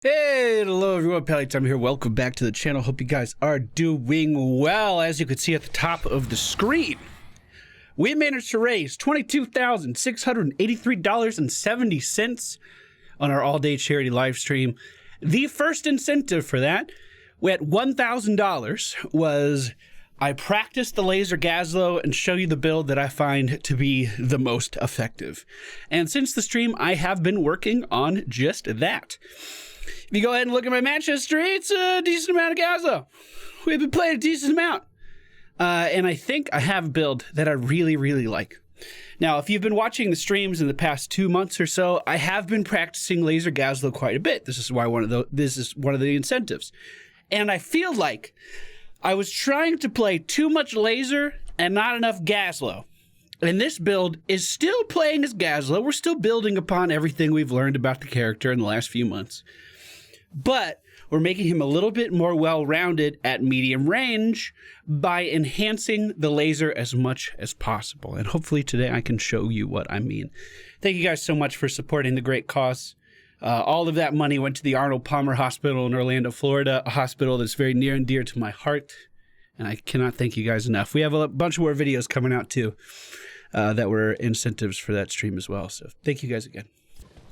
Hey, hello everyone, MFPallytime here. Welcome back to the channel. Hope you guys are doing well. As you can see at the top of the screen, we managed to raise $22,683.70 on our all-day charity live stream. The first incentive for that, at $1,000, was I practiced the Laser Gazlowe and show you the build that I find to be the most effective. And since the stream, I have been working on just that. If you go ahead and look at my match history, it's a decent amount of Gazlowe. We've been playing a decent amount. And I think I have a build that I really, really like. Now, if you've been watching the streams in the past 2 months or so, I have been practicing Laser Gazlowe quite a bit. This is one of the incentives. And I feel like I was trying to play too much Laser and not enough Gazlowe. And this build is still playing as Gazlowe. We're still building upon everything we've learned about the character in the last few months. But we're making him a little bit more well-rounded at medium range by enhancing the laser as much as possible. And hopefully today I can show you what I mean. Thank you guys so much for supporting the great cause. All of that money went to the Arnold Palmer Hospital in Orlando, Florida, a hospital that's very near and dear to my heart. And I cannot thank you guys enough. We have a bunch more videos coming out too that were incentives for that stream as well. So thank you guys again.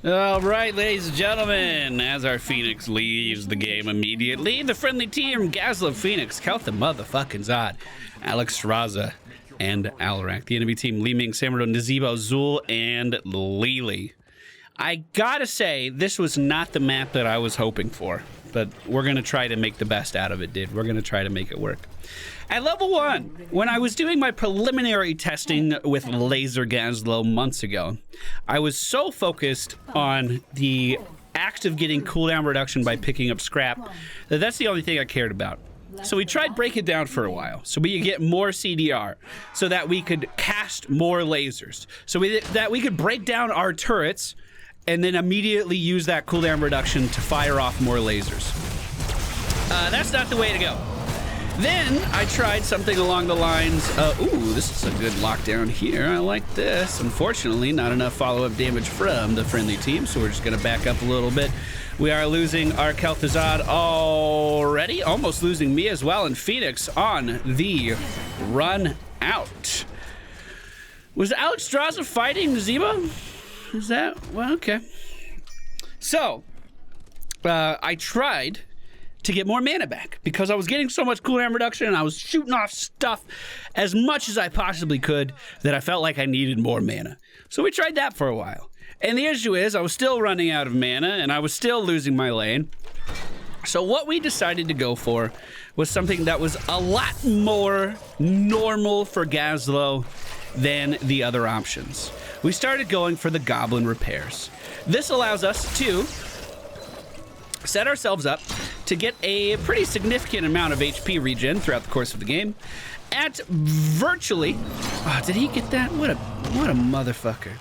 All right, ladies and gentlemen, as our Phoenix leaves the game immediately, the friendly team, Gazlowe, Phoenix, Keltha motherfucking Zod, Alex Raza, and Alarak. The enemy team, Li Ming, Samuro, Nazebo, Zul, and Lily. I gotta say, this was not the map that I was hoping for, but we're gonna try to make the best out of it, dude. We're gonna try to make it work. At level 1, when I was doing my preliminary testing with Laser Gazlowe months ago, I was so focused on the act of getting cooldown reduction by picking up scrap that that's the only thing I cared about. So we tried break it down for a while, so we could get more CDR, so that we could cast more lasers, so that we could break down our turrets and then immediately use that cooldown reduction to fire off more lasers. That's not the way to go. Then I tried something along the lines of, ooh, this is a good lockdown here. I like this. Unfortunately, not enough follow-up damage from the friendly team, so we're just gonna back up a little bit. We are losing our Keltha Zod already, almost losing me as well, and Phoenix on the run out. Was Alex Raza fighting Nazebo? Is that, well, okay. So, I tried to get more mana back because I was getting so much cooldown reduction and I was shooting off stuff as much as I possibly could that I felt like I needed more mana. So we tried that for a while. And the issue is I was still running out of mana and I was still losing my lane. So what we decided to go for was something that was a lot more normal for Gazlowe than the other options. We started going for the goblin repairs. This allows us to set ourselves up to get a pretty significant amount of HP regen throughout the course of the game at virtually, oh, did he get that? What a motherfucker.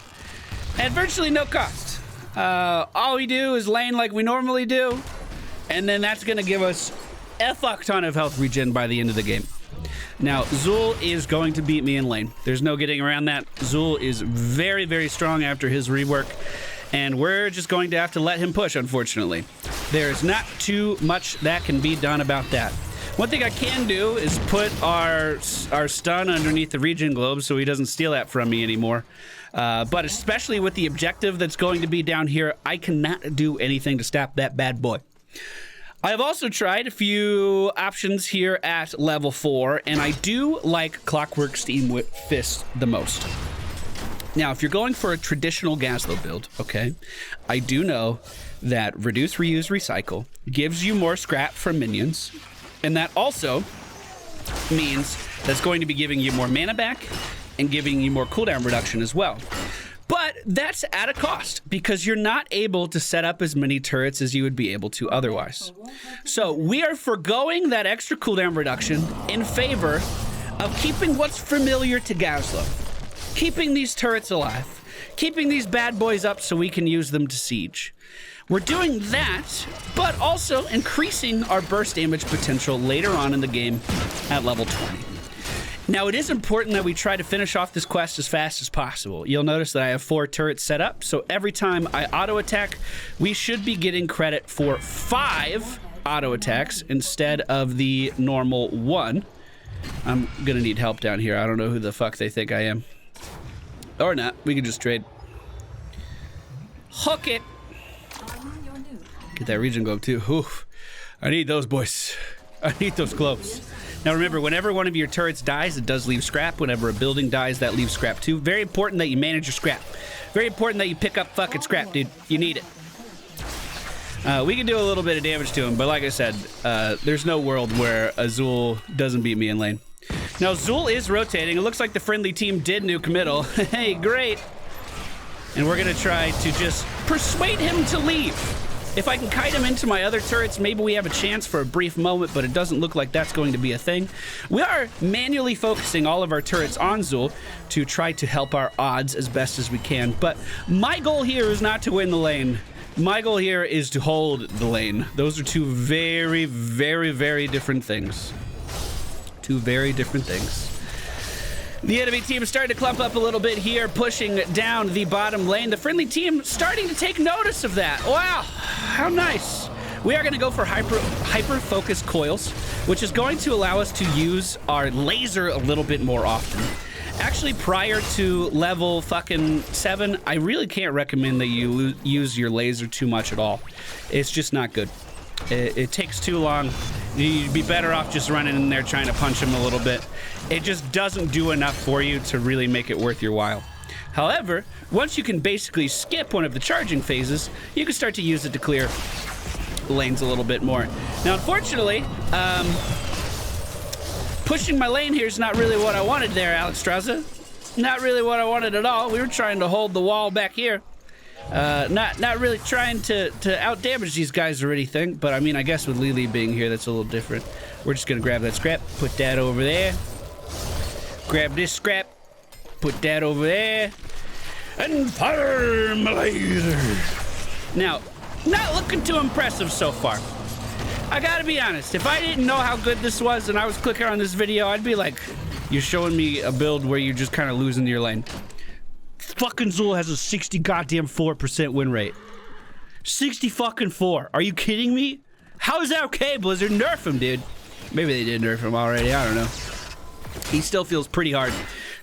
At virtually no cost. All we do is lane like we normally do, and then that's gonna give us a fuck ton of health regen by the end of the game. Now, Zul is going to beat me in lane. There's no getting around that. Zul is very, very strong after his rework, and we're just going to have to let him push, unfortunately. There's not too much that can be done about that. One thing I can do is put our stun underneath the regen globe so he doesn't steal that from me anymore. But especially with the objective that's going to be down here, I cannot do anything to stop that bad boy. I have also tried a few options here at level 4, and I do like Clockwork Steam Fist the most. Now, if you're going for a traditional Gazlowe build, okay, I do know that Reduce, Reuse, Recycle gives you more scrap from minions, and that also means that's going to be giving you more mana back and giving you more cooldown reduction as well. But that's at a cost because you're not able to set up as many turrets as you would be able to otherwise. So we are forgoing that extra cooldown reduction in favor of keeping what's familiar to Gazlowe. Keeping these turrets alive. Keeping these bad boys up so we can use them to siege. We're doing that, but also increasing our burst damage potential later on in the game at level 20. Now, it is important that we try to finish off this quest as fast as possible. You'll notice that I have 4 turrets set up, so every time I auto-attack, we should be getting credit for 5 auto-attacks instead of the normal 1. I'm gonna need help down here. I don't know who the fuck they think I am. Or not. We can just trade. Hook it! Get that region globe, too. Oof. I need those, boys. I need those globes. Now remember, whenever one of your turrets dies, it does leave scrap. Whenever a building dies, that leaves scrap too. Very important that you manage your scrap. Very important that you pick up fucking scrap, dude. You need it. We can do a little bit of damage to him, but like I said, there's no world where Azul doesn't beat me in lane. Now, Azul is rotating. It looks like the friendly team did nuke middle. Hey, great. And we're gonna try to just persuade him to leave. If I can kite him into my other turrets, maybe we have a chance for a brief moment, but it doesn't look like that's going to be a thing. We are manually focusing all of our turrets on Zul to try to help our odds as best as we can. But my goal here is not to win the lane. My goal here is to hold the lane. Those are two very, very, very different things. Two very different things. The enemy team is starting to clump up a little bit here, pushing down the bottom lane. The friendly team starting to take notice of that. Wow, how nice. We are going to go for hyper-focused coils, which is going to allow us to use our laser a little bit more often. Actually, prior to level fucking 7, I really can't recommend that you use your laser too much at all. It's just not good. It takes too long. You'd be better off just running in there trying to punch him a little bit. It just doesn't do enough for you to really make it worth your while. However, once you can basically skip one of the charging phases, you can start to use it to clear lanes a little bit more. Now, unfortunately, pushing my lane here is not really what I wanted there, Alex Straza. Not really what I wanted at all. We were trying to hold the wall back here. Not really trying to out-damage these guys or anything, but I mean, I guess with Lily being here, that's a little different. We're just gonna grab that scrap, put that over there. Grab this scrap, put that over there, and fire my laser. Now, not looking too impressive so far. I gotta be honest, if I didn't know how good this was and I was clicking on this video, I'd be like, you're showing me a build where you're just kind of losing your lane. Fucking Zul has a 4% win rate. 60 fucking 4. Are you kidding me? How is that okay, Blizzard? Nerf him, dude. Maybe they did nerf him already. I don't know. He still feels pretty hard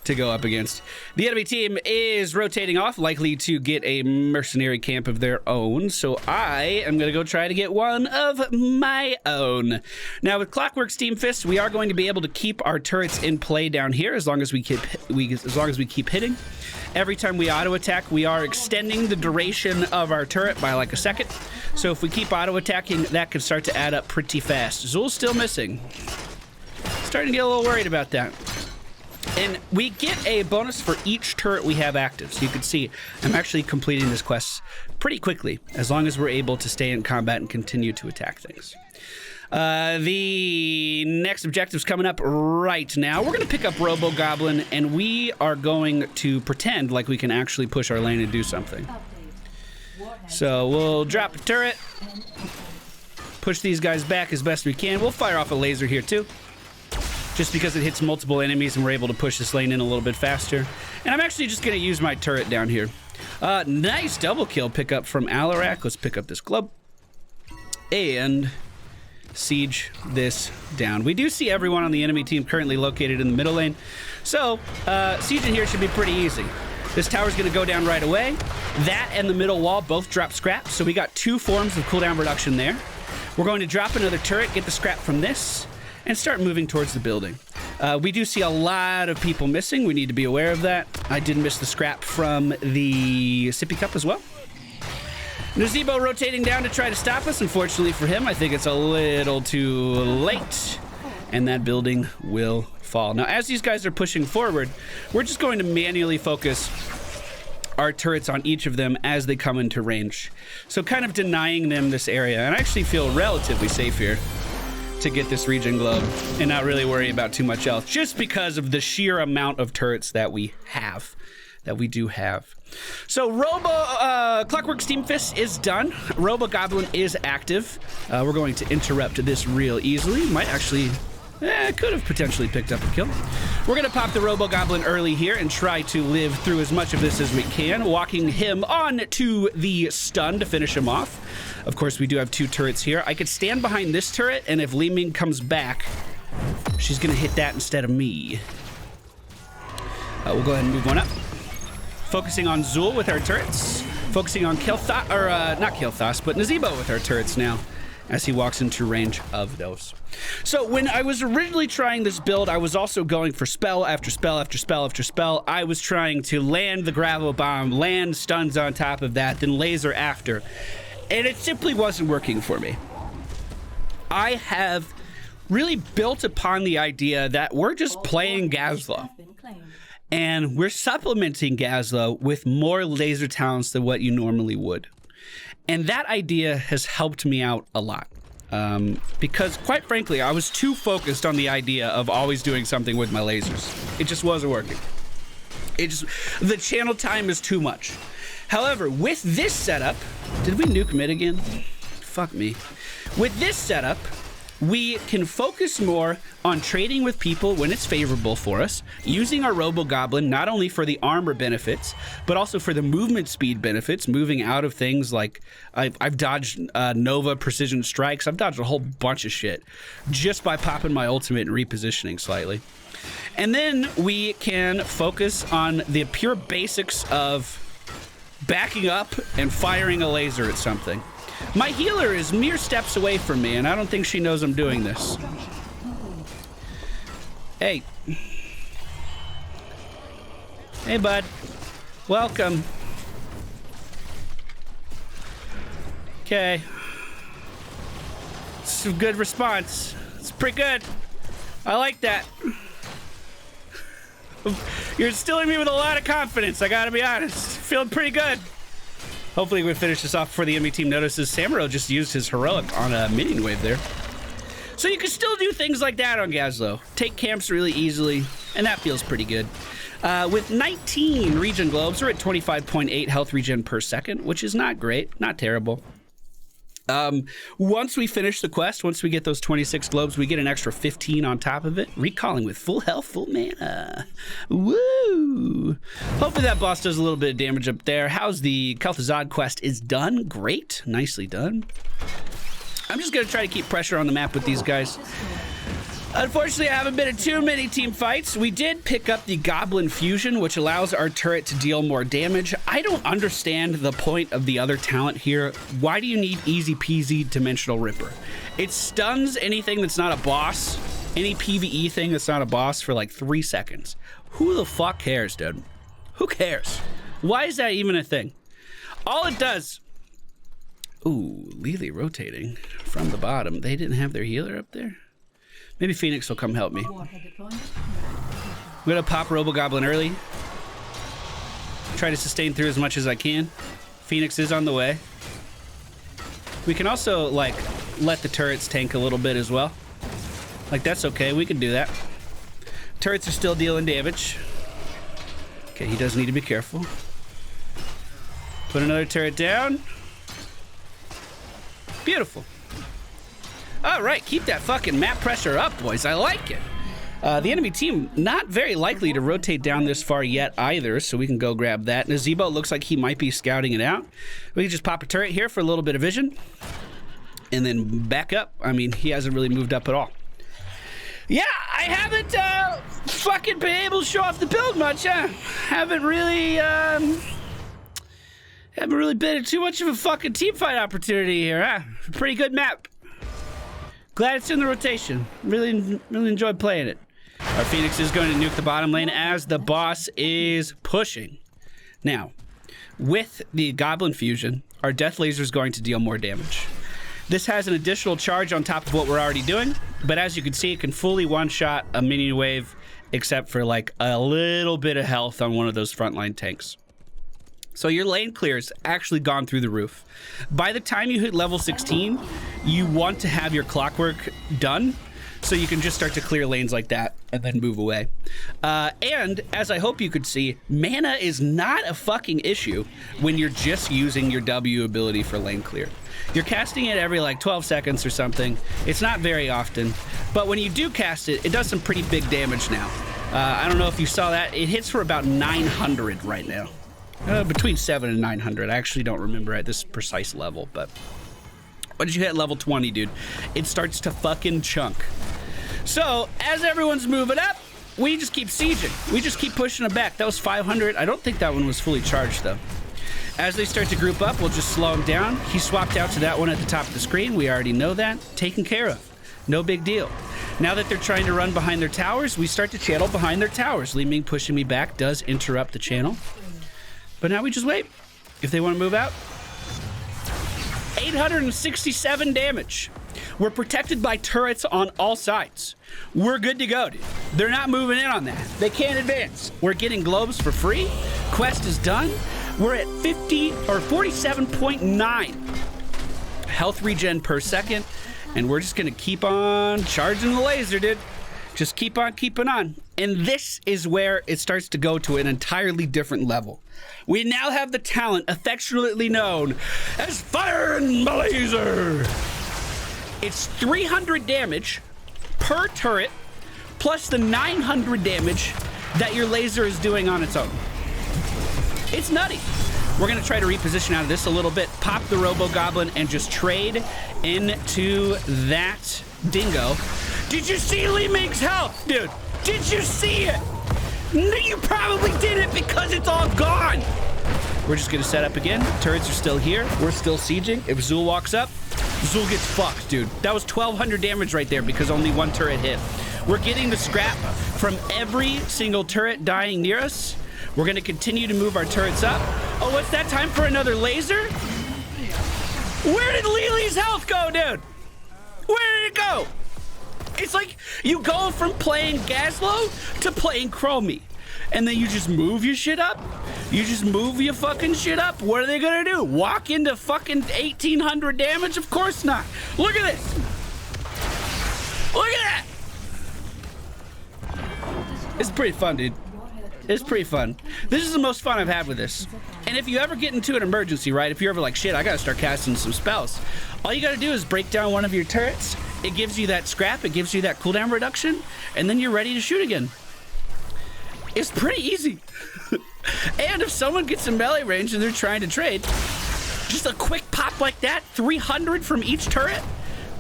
to go up against. The enemy team is rotating off, likely to get a mercenary camp of their own, so I am going to go try to get one of my own. Now, with Clockwork Steam Fist, we are going to be able to keep our turrets in play down here as long as we keep hitting. Every time we auto-attack, we are extending the duration of our turret by like a second. So if we keep auto-attacking, that could start to add up pretty fast. Zul's still missing. Starting to get a little worried about that. And we get a bonus for each turret we have active. So you can see I'm actually completing this quest pretty quickly, as long as we're able to stay in combat and continue to attack things. The next objective's coming up right now. We're going to pick up Robo Goblin, and we are going to pretend like we can actually push our lane and do something. So we'll drop a turret, push these guys back as best we can. We'll fire off a laser here too, just because it hits multiple enemies and we're able to push this lane in a little bit faster. And I'm actually just going to use my turret down here. Nice double kill pickup from Alarak. Let's pick up this globe and siege this down. We do see everyone on the enemy team currently located in the middle lane, so sieging here should be pretty easy. This tower's going to go down right away. That and the middle wall both drop scrap, so we got 2 forms of cooldown reduction there. We're going to drop another turret, get the scrap from this, and start moving towards the building. We do see a lot of people missing. We need to be aware of that. I did miss the scrap from the sippy cup as well. Nazebo rotating down to try to stop us. Unfortunately for him, I think it's a little too late, and that building will fall. Now, as these guys are pushing forward, we're just going to manually focus our turrets on each of them as they come into range. So kind of denying them this area, and I actually feel relatively safe here to get this region globe and not really worry about too much else, just because of the sheer amount of turrets that we do have. So Robo Clockwork Steam Fist is done. Robo Goblin is active. We're going to interrupt this real easily. Might actually Could have potentially picked up a kill. We're going to pop the Robo Goblin early here and try to live through as much of this as we can, walking him on to the stun to finish him off. Of course, we do have 2 turrets here. I could stand behind this turret, and if Li Ming comes back, she's going to hit that instead of me. We'll go ahead and move one up. Focusing on Zul with our turrets. Focusing on Kael'thas, or not Kael'thas, but Nazeebo with our turrets now, as he walks into range of those. So when I was originally trying this build, I was also going for spell after spell after spell after spell. I was trying to land the gravel bomb, land stuns on top of that, then laser after. And it simply wasn't working for me. I have really built upon the idea that we're just playing Gazlowe. And we're supplementing Gazlowe with more laser talents than what you normally would. And that idea has helped me out a lot. Because quite frankly, I was too focused on the idea of always doing something with my lasers. It just wasn't working. The channel time is too much. However, with this setup, did we nuke mid again? Fuck me. With this setup, we can focus more on trading with people when it's favorable for us, using our Robo Goblin not only for the armor benefits, but also for the movement speed benefits, moving out of things like I've dodged Nova precision strikes. I've dodged a whole bunch of shit just by popping my ultimate and repositioning slightly. And then we can focus on the pure basics of backing up and firing a laser at something. My healer is mere steps away from me, and I don't think she knows I'm doing this. Hey. Hey, bud. Welcome. Okay. It's a good response. It's pretty good. I like that. You're instilling me with a lot of confidence, I gotta be honest. Feeling pretty good. Hopefully we finish this off before the enemy team notices. Samuro just used his heroic on a minion wave there. So you can still do things like that on Gazlowe. Take camps really easily, and that feels pretty good. With 19 regen globes, we're at 25.8 health regen per second, which is not great, not terrible. Once we finish the quest, once we get those 26 globes, we get an extra 15 on top of it. Recalling with full health, full mana. Woo! Hopefully that boss does a little bit of damage up there. How's the Kel'Thuzad quest is done? Great. Nicely done. I'm just going to try to keep pressure on the map with these guys. Unfortunately, I haven't been in too many team fights. We did pick up the Goblin Fusion, which allows our turret to deal more damage. I don't understand the point of the other talent here. Why do you need easy peasy Dimensional Ripper? It stuns anything that's not a boss, any PvE thing that's not a boss for like 3 seconds. Who the fuck cares, dude? Who cares? Why is that even a thing? All it does... Ooh, Lily rotating from the bottom. They didn't have their healer up there? Maybe Phoenix will come help me. I'm gonna pop Robo Goblin early. Try to sustain through as much as I can. Phoenix is on the way. We can also, like, let the turrets tank a little bit as well. Like, that's okay, we can do that. Turrets are still dealing damage. Okay, he does need to be careful. Put another turret down. Beautiful. All right, keep that fucking map pressure up, boys. I like it. The enemy team not very likely to rotate down this far yet either, so we can go grab that. Nazeebo looks like he might be scouting it out. We can just pop a turret here for a little bit of vision. And then back up. I mean, he hasn't really moved up at all. Yeah, I haven't fucking been able to show off the build much, huh? Haven't really been in too much of a fucking team fight opportunity here, huh? Pretty good map. Glad it's in the rotation. Really enjoyed playing it. Our Phoenix is going to nuke the bottom lane as the boss is pushing. Now, with the Goblin Fusion, our Death Laser is going to deal more damage. This has an additional charge on top of what we're already doing, but as you can see, it can fully one-shot a minion wave, except for like a little bit of health on one of those frontline tanks. So your lane clear's actually gone through the roof. By the time you hit level 16, you want to have your clockwork done So you can just start to clear lanes like that and then move away. And as I hope you could see, mana is not a fucking issue when you're just using your W ability for lane clear. You're casting it every like 12 seconds or something. It's not very often, but when you do cast it, it does some pretty big damage now. I don't know if you saw that. It hits for about 900 right now. Between 7 and 900. I actually don't remember at this precise level, but once you hit level 20, dude, it starts to fucking chunk. So, as everyone's moving up, we just keep sieging. We just keep pushing them back. That was 500. I don't think that one was fully charged, though. As they start to group up, we'll just slow him down. He swapped out to that one at the top of the screen. We already know that. Taken care of. No big deal. Now that they're trying to run behind their towers, we start to channel behind their towers. Li Ming pushing me back does interrupt the channel. But now we just wait. If they want to move out. 867 damage. We're protected by turrets on all sides. We're good to go, dude. They're not moving in on that. They can't advance. We're getting globes for free. Quest is done. We're at 47.9 health regen per second. And we're just going to keep on charging the laser, dude. Just keep on keeping on. And this is where it starts to go to an entirely different level. We now have the talent affectionately known as Fire and Laser. It's 300 damage per turret, plus the 900 damage that your laser is doing on its own. It's nutty. We're gonna try to reposition out of this a little bit, pop the Robo Goblin, and just trade into that dingo. Did you see Li Ming's health, dude? Did you see it? You probably didn't because it's all gone. We're just gonna set up again. Turrets are still here. We're still sieging. If Zul walks up, Zul gets fucked, dude. That was 1,200 damage right there because only one turret hit. We're getting the scrap from every single turret dying near us. We're gonna continue to move our turrets up. Oh, what's that? Time for another laser? Where did Lily's health go, dude? Where did it go? It's like you go from playing Gazlowe to playing Chromie. And then you just move your shit up? You just move your fucking shit up? What are they gonna do? Walk into fucking 1,800 damage? Of course not. Look at this. Look at that. It's pretty fun, dude. It's pretty fun. This is the most fun I've had with this. And if you ever get into an emergency, right? If you're ever like, shit, I gotta start casting some spells. All you gotta do is break down one of your turrets. It gives you that scrap. It gives you that cooldown reduction. And then you're ready to shoot again. It's pretty easy. And if someone gets in melee range and they're trying to trade, just a quick pop like that, 300 from each turret,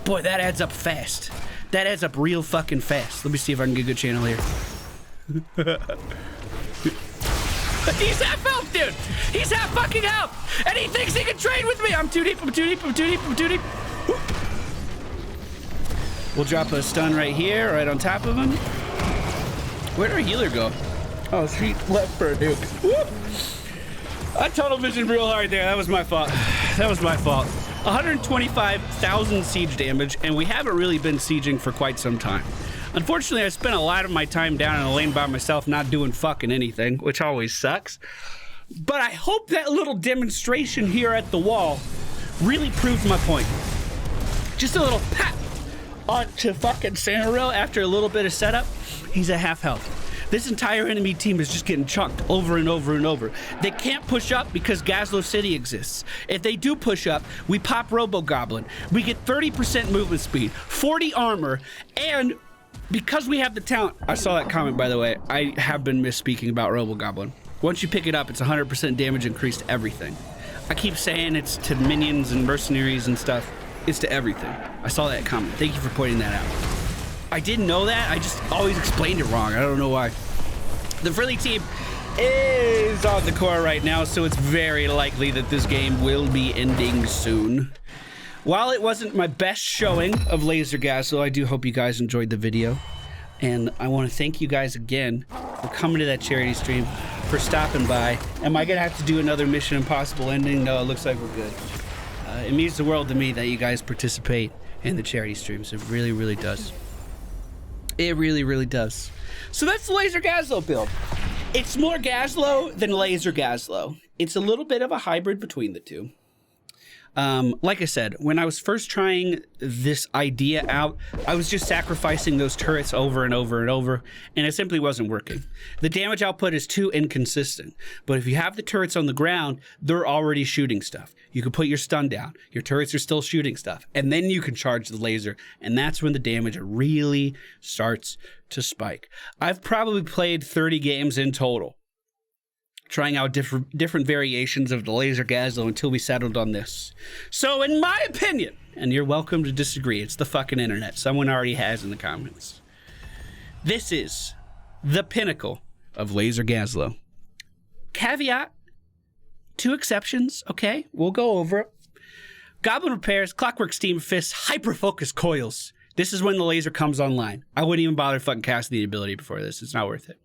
boy, that adds up fast. That adds up real fucking fast. Let me see if I can get a good channel here. He's half health, dude. He's half fucking health. And he thinks he can trade with me. I'm too deep, I'm too deep, I'm too deep, I'm too deep. We'll drop a stun right here, right on top of him. Where'd our healer go? Oh, she left for a nuke. Woo! I tunnel visioned real hard there. That was my fault. That was my fault. 125,000 siege damage, and we haven't really been sieging for quite some time. Unfortunately, I spent a lot of my time down in a lane by myself, not doing fucking anything, which always sucks. But I hope that little demonstration here at the wall really proved my point. Just a little pat onto fucking center row after a little bit of setup. He's at half health. This entire enemy team is just getting chunked over and over and over. They can't push up because Gazlowe City exists. If they do push up, we pop Robo Goblin. We get 30% movement speed, 40 armor, and because we have the talent. I saw that comment, by the way. I have been misspeaking about Robo Goblin. Once you pick it up, it's 100% damage increase to everything. I keep saying it's to minions and mercenaries and stuff. It's to everything. I saw that comment. Thank you for pointing that out. I didn't know that. I just always explained it wrong. I don't know why. The friendly team is on the core right now, so it's very likely that this game will be ending soon. While it wasn't my best showing of Laser Gazlowe, I do hope you guys enjoyed the video. And I want to thank you guys again for coming to that charity stream, for stopping by. Am I going to have to do another Mission Impossible ending? No, it looks like we're good. It means the world to me that you guys participate in the charity streams. It really, really does. It really, really does. So that's the Laser Gazlowe build. It's more Gazlowe than Laser Gazlowe. It's a little bit of a hybrid between the two. Like I said, when I was first trying this idea out, I was just sacrificing those turrets over and over and over, and it simply wasn't working. The damage output is too inconsistent, but if you have the turrets on the ground, they're already shooting stuff. You can put your stun down, your turrets are still shooting stuff, and then you can charge the laser, and that's when the damage really starts to spike. I've probably played 30 games in total, trying out different variations of the Laser Gazlowe until we settled on this. So in my opinion, and you're welcome to disagree, it's the fucking internet, someone already has in the comments, this is the pinnacle of Laser Gazlowe. Caveat, 2 exceptions, okay? We'll go over it. Goblin repairs, clockwork steam fists, hyper-focus coils. This is when the laser comes online. I wouldn't even bother fucking casting the ability before this. It's not worth it.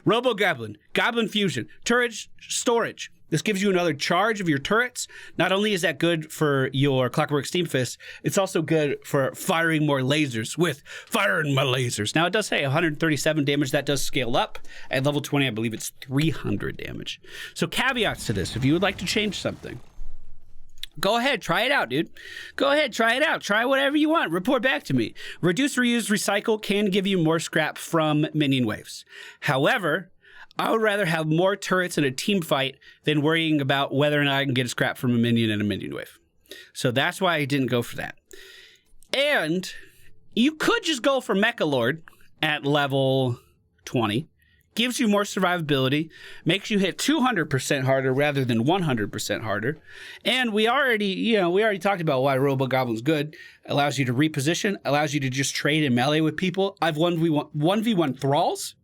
Robo goblin, goblin fusion, turret storage. This gives you another charge of your turrets. Not only is that good for your clockwork steam fist, it's also good for firing more lasers with firing my lasers. Now it does say 137 damage. That does scale up. At level 20, I believe it's 300 damage. So caveats to this, if you would like to change something, go ahead, try it out, dude. Go ahead, try it out. Try whatever you want. Report back to me. Reduce, reuse, recycle can give you more scrap from minion waves. However, I would rather have more turrets in a team fight than worrying about whether or not I can get a scrap from a minion in a minion wave. So that's why I didn't go for that. And you could just go for Mecha Lord at level 20. Gives you more survivability, makes you hit 200% harder rather than 100% harder. And we already talked about why Robo Goblin's good. Allows you to reposition, allows you to just trade in melee with people. I've 1v1 thralls.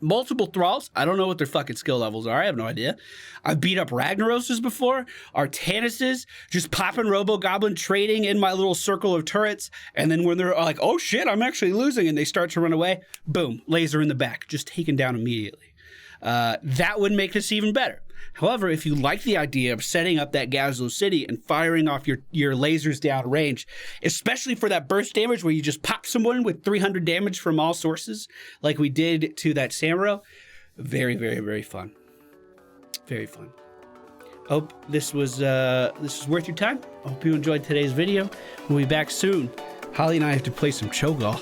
Multiple thralls. I don't know what their fucking skill levels are. I have no idea. I've beat up Ragnaroses before. Artanuses. Just popping Robo Goblin, trading in my little circle of turrets. And then when they're like, oh shit, I'm actually losing, and they start to run away, boom, laser in the back. Just taken down immediately. That would make this even better. However, if you like the idea of setting up that Gazlowe City and firing off your lasers down range, especially for that burst damage where you just pop someone with 300 damage from all sources, like we did to that Samuro, very, very, very fun. Very fun. Hope this was worth your time. I hope you enjoyed today's video. We'll be back soon. Holly and I have to play some Cho'Gall.